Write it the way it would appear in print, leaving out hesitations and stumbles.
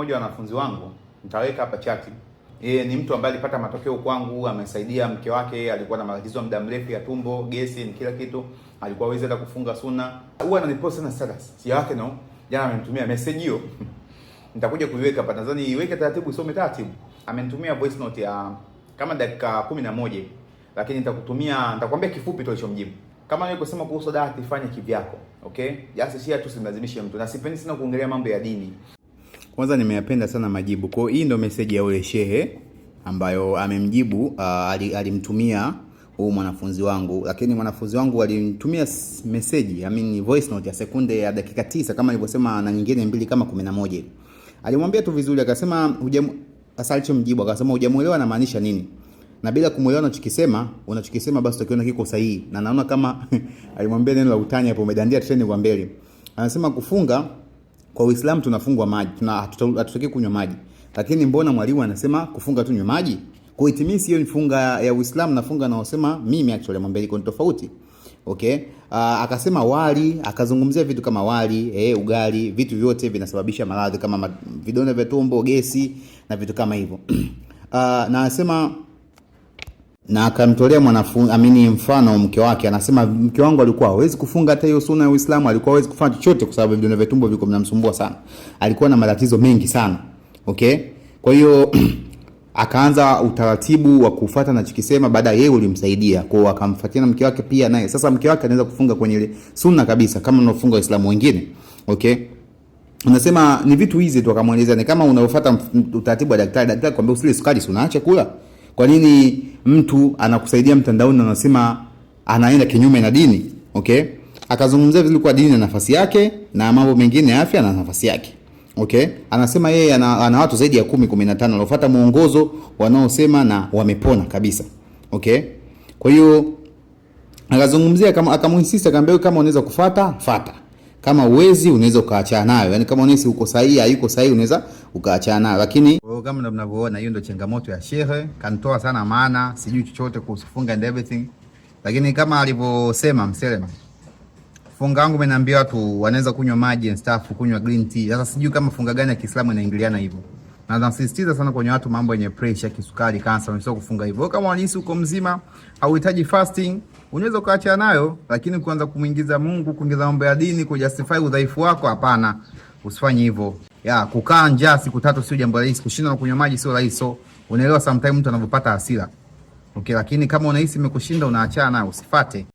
mmoja wa wanafunzi wangu, nitaweka hapa chati. Yeye ni mtu ambaye alipata matokeo kwangu, amesaidia mke wake, alikuwa na matatizo ya muda mrefu ya tumbo, gesi, ni kila kitu. Alikuwa hawezi hata kufunga sunna. Huwa ananipost sana status. Si yake no. Jana amenitumia message hiyo. Nitakuja kuiweka hapa. Nadhani iweke taratibu, isome taratibu. Amenitumia voice note ya kama dakika 11. Lakini nitakwambia kifupi tu alichomjibu. Kama wewe kusema kuhusu dati, fanya kivyako. Okay? Just share tu, simlazimishe mtu. Na sipendi sana kuongelea mambo ya dini. Kwanza nimeyapenda sana majibu. Kwa hii ndio message ya ule shehe ambayo amemjibu, alimtumia huyu mwanafunzi wangu, lakini mwanafunzi wangu alimtumia message, voice note ya sekunde ya dakika 9 kama nilivyosema, na nyingine mbili kama 11. Alimwambia tu vizuri, akasema mjibu akasema hujamuelewa na maanisha nini. Na bila kumuelewa unachokisema basi utakiona kiko sahihi. Na naona kama alimwambia neno la utani hapo, umedandia treni kwa mbele. Anasema kufunga kwa Uislamu tunafungwa maji, hatutaki kunywa maji. Lakini mbona mwalimu anasema kufunga tu nywe maji? Kwa itimisi hiyo ni funga ya Uislamu na funga naosema mimi actually mwambie iko tofauti. Okay? Akasema wali, akazungumzia vitu kama wali, ugali, vitu vyote vinasababisha maradhi kama vidonda vya tumbo, gesi na vitu kama hivyo. Na anasema na akamtolea mwanafunzi mfano mke wake, anasema mke wangu alikuwa hawezi kufunga hata hiyo sunna ya Uislamu, alikuwa hawezi kufanya chochote kwa sababu vidonda vya tumbo viko vinamsumbua sana. Alikuwa na matatizo mengi sana. Okay? Kwa hiyo akaanza utaratibu wa kufuata na chikisema, baada yeye ulimsaidia. Kwa hiyo akamfuatia na mke wake pia naye. Sasa mke wake anaweza kufunga kwenye ile sunna kabisa kama unaofunga Waislamu wengine. Okay? Anasema ni vitu hizi tu, akamueleza ni kama unaofuata utaratibu wa daktari kwambia usile sukari, unaacha kula. Kwa nini mtu anakusaidia mtandaoni na anasema anaenda kinyume na dini? Okay? Akazungumzia vile kwa dini na nafasi yake na mambo mengine ya afya na nafasi yake. Okay? Anasema yeye ana watu zaidi ya 10-15 wanaofuata muongozo wanaosema na wamepona kabisa. Okay? Kwa hiyo akazungumzia kama akamuinsist, akamwambia kama unaweza kufuata, fuata. Kama uwezi unaweza ukaachana nayo. Yaani kama unahisi uko sahihi, hayuko sahihi, unaweza ukaachana nayo. Lakini kama mnavyoona, hiyo ndio changamoto ya shehe. Kanitoa sana maana sijui chochote kuhusu funga and everything. Lakini kama alivyosema Mselema, funga wangu ameniambia watu wanaweza kunywa maji and stuff, kunywa green tea. Sasa sijui kama funga gani ya Kiislamu inaingiliana hivyo. Na nasisitiza sana kwenye watu mambo yenye pressure, kisukari, cancer, unaweza kufunga hivyo. Kama unahisi uko mzima, hauhitaji fasting, unaweza kuacha nayo, lakini kuanza kumuingiza Mungu, kuingiza mambo ya dini, kujustify udhaifu wako, hapana. Usifanye hivyo. Kukaa njaa siku 3 sio jambo rahisi, kushinda na kunywa maji sio rahisi. So unaelewa sometimes mtu anapopata hasira. Okay, lakini kama unahisi imekushinda, unaachana nayo, usifate.